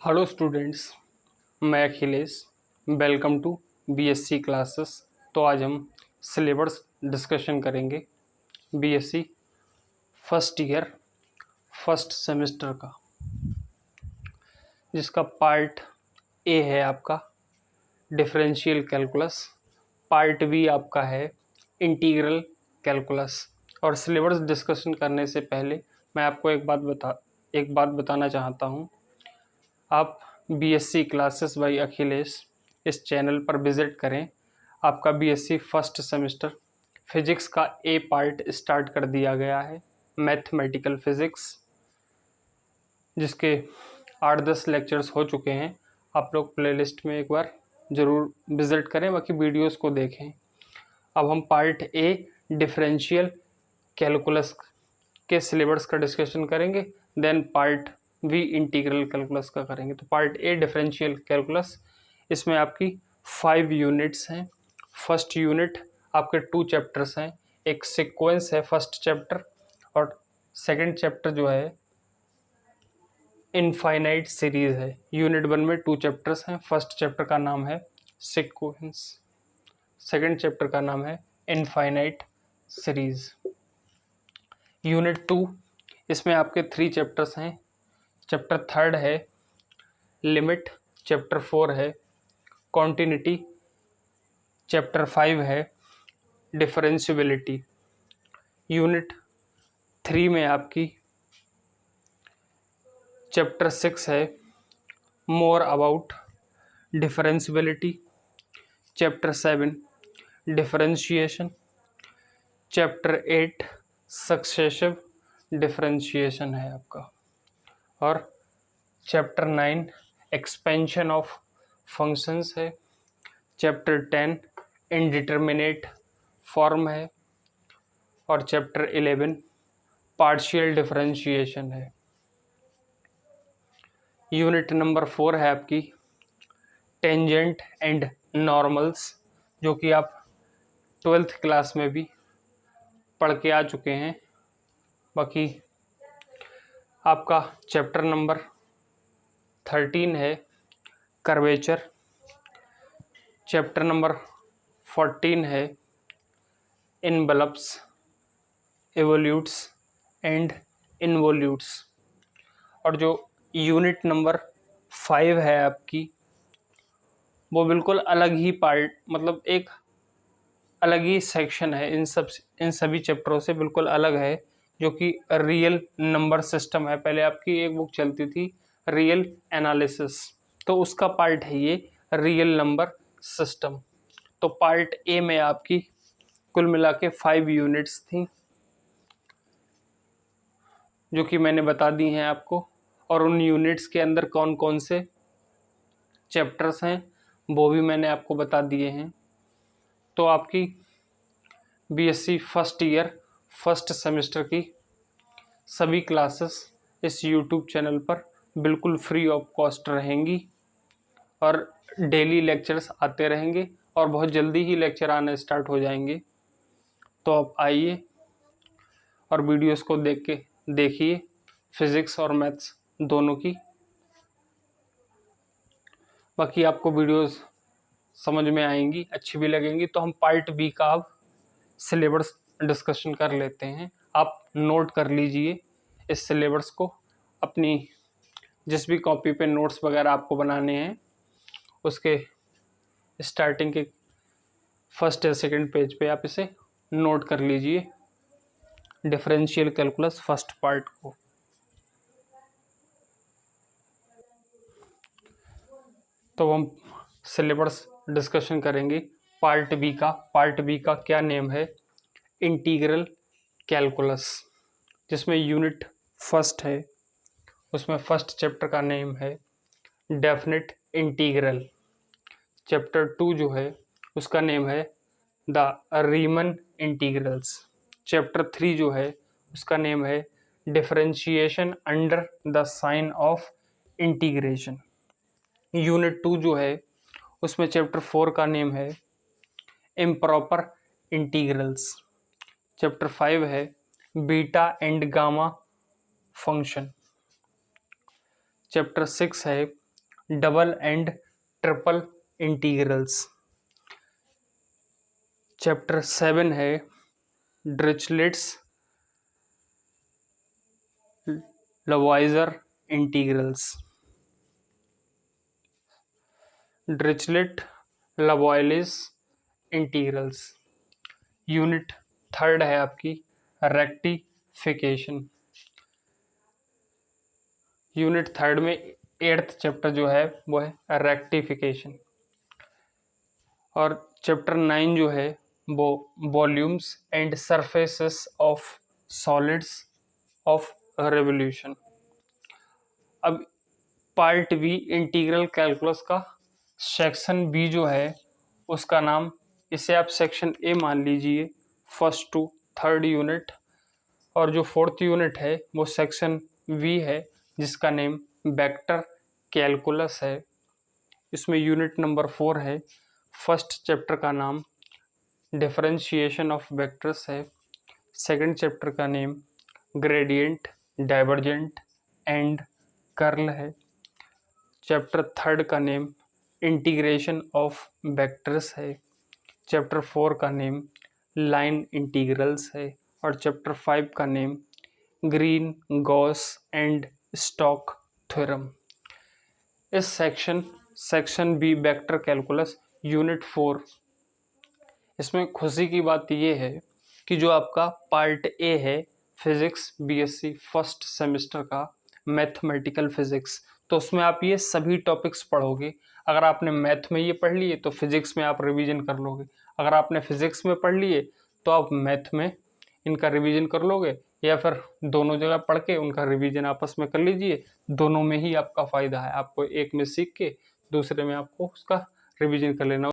Hello students, मैं Akhilesh. Welcome to BSc classes. तो आज हम सिलेबस डिस्कशन करेंगे BSc first year first semester का, जिसका पार्ट ए है आपका डिफरेंशियल कैलकुलस, पार्ट बी आपका है इंटीग्रल कैलकुलस। और सिलेबस डिस्कशन करने से पहले मैं आपको एक बात बताना चाहता हूँ। आप बीएससी क्लासेस बाय अखिलेश इस चैनल पर विजिट करें। आपका बीएससी फर्स्ट सेमेस्टर फिजिक्स का ए पार्ट स्टार्ट कर दिया गया है, मैथमेटिकल फिजिक्स, जिसके 8-10 लेक्चर्स हो चुके हैं। आप लोग प्लेलिस्ट में एक बार ज़रूर विज़िट करें, बाकी वीडियोस को देखें। अब हम पार्ट ए डिफरेंशियल कैलकुलस के सिलेबस का डिस्कशन करेंगे, then part B integral calculus का करेंगे। तो पार्ट ए डिफरेंशियल कैलकुलस, इसमें आपकी 5 यूनिट्स हैं। फर्स्ट यूनिट आपके 2 चैप्टर्स हैं, एक सीक्वेंस है फर्स्ट चैप्टर, और सेकंड चैप्टर जो है इनफाइनाइट सीरीज है। यूनिट 1 में 2 चैप्टर्स हैं। फर्स्ट चैप्टर का नाम है सीक्वेंस, सेकंड चैप्टर का नाम है इनफाइनाइट सीरीज। यूनिट 2, इसमें आपके 3 चैप्टर्स हैं। चैप्टर 3 है लिमिट, चैप्टर 4 है कॉन्टिन्यूटी, चैप्टर 5 है डिफरेंशियबिलिटी। यूनिट 3 में आपकी चैप्टर 6 है more about differentiability, chapter 7 differentiation, chapter 8 successive differentiation है आपका, और चैप्टर 9 एक्सपेंशन ऑफ फंक्शंस है, चैप्टर 10 इनडिटरमिनेट फॉर्म है, और चैप्टर 11 पार्शियल डिफरेंशिएशन है। यूनिट नंबर 4 है आपकी टेंजेंट एंड नॉर्मल्स, जो कि आप 12th क्लास में भी पढ़ के आ चुके हैं। बाकी आपका चैप्टर नंबर 13 है कर्वेचर, चैप्टर नंबर 14 है इनवलप्स, एवोल्यूट्स एंड इनवोल्यूट्स, और जो यूनिट नंबर 5 है आपकी, वो बिल्कुल अलग ही पार्ट, मतलब एक अलग ही सेक्शन है। इन सभी चैप्टरों से बिल्कुल अलग है, जो कि रियल नंबर सिस्टम है। पहले आपकी एक बुक चलती थी रियल एनालिसिस, तो उसका पार्ट है ये रियल नंबर सिस्टम। तो पार्ट ए में आपकी कुल मिला के 5 यूनिट्स थी, जो कि मैंने बता दी हैं आपको। और उन यूनिट्स के अंदर कौन कौन से चैप्टर्स हैं वो भी मैंने आपको बता दिए हैं। तो आपकी BSc first year first semester की सभी क्लासेस इस यूट्यूब चैनल पर बिल्कुल फ्री ऑफ कॉस्ट रहेंगी, और डेली लेक्चर्स आते रहेंगे, और बहुत जल्दी ही लेक्चर आने स्टार्ट हो जाएंगे। तो आप आइए और वीडियोस को देखिए फिज़िक्स और मैथ्स दोनों की। बाकी आपको वीडियोस समझ में आएंगी, अच्छी भी लगेंगी। तो हम पार्ट बी का अब सिलेबस डिस्कशन कर लेते हैं। आप नोट कर लीजिए इस सिलेबस को, अपनी जिस भी कॉपी पे नोट्स वगैरह आपको बनाने हैं उसके स्टार्टिंग के फर्स्ट या सेकंड पेज पे आप इसे नोट कर लीजिए, डिफरेंशियल कैलकुलस फर्स्ट पार्ट को। तो हम सिलेबस डिस्कशन करेंगे पार्ट बी का। पार्ट बी का क्या नेम है? इंटीग्रल कैलकुलस, जिसमें यूनिट फर्स्ट है, उसमें फर्स्ट चैप्टर का नेम है डेफिनेट इंटीग्रल। चैप्टर 2 जो है उसका नेम है द रीमन इंटीग्रल्स। चैप्टर 3 जो है उसका नेम है differentiation under the sign of integration. Unit 2 जो है उसमें चैप्टर 4 का नेम है इम्प्रॉपर इंटीग्रल्स। चैप्टर 5 है beta and gamma function. Chapter 6 है double and triple integrals. Chapter 7 है Dirichlet's Liouville's integrals. Dirichlet Liouville integrals. Unit 3 है आपकी रेक्टिफिकेशन। यूनिट 3 में 8th चैप्टर जो है वो है रेक्टिफिकेशन। और चैप्टर 9 जो है वो volumes and surfaces of solids of revolution. अब पार्ट बी इंटीग्रल कैलकुलस का सेक्शन बी जो है उसका नाम, इसे आप सेक्शन ए मान लीजिए, 1st to 3rd यूनिट। और जो 4th यूनिट है वो सेक्शन वी है जिसका नेम वेक्टर कैलकुलस है। इसमें यूनिट नंबर 4 है। फर्स्ट चैप्टर का नाम डिफरेंशिएशन ऑफ वेक्टर्स है। सेकंड चैप्टर का name gradient, divergent and curl है। चैप्टर 3 का नेम इंटीग्रेशन ऑफ वेक्टर्स है। चैप्टर 4 का नेम लाइन इंटीग्रल्स है। और चैप्टर 5 का name Green, Gauss and Stoke theorem. इस section B vector calculus unit 4, इसमें खुशी की बात यह है कि जो आपका पार्ट ए है फिजिक्स बीएससी फर्स्ट सेमेस्टर का मैथमेटिकल फिजिक्स, तो उसमें आप ये सभी टॉपिक्स पढ़ोगे। अगर आपने मैथ में ये पढ़ लिए तो फिजिक्स में आप रिवीजन कर लोगे। अगर आपने फिजिक्स में पढ़ लिए तो आप मैथ में इनका रिवीजन कर लोगे, या फिर दोनों जगह पढ़ के उनका रिवीजन आपस में कर लीजिए। दोनों में ही आपका फ़ायदा है। आपको एक में सीख के दूसरे में आपको उसका रिवीजन कर लेना।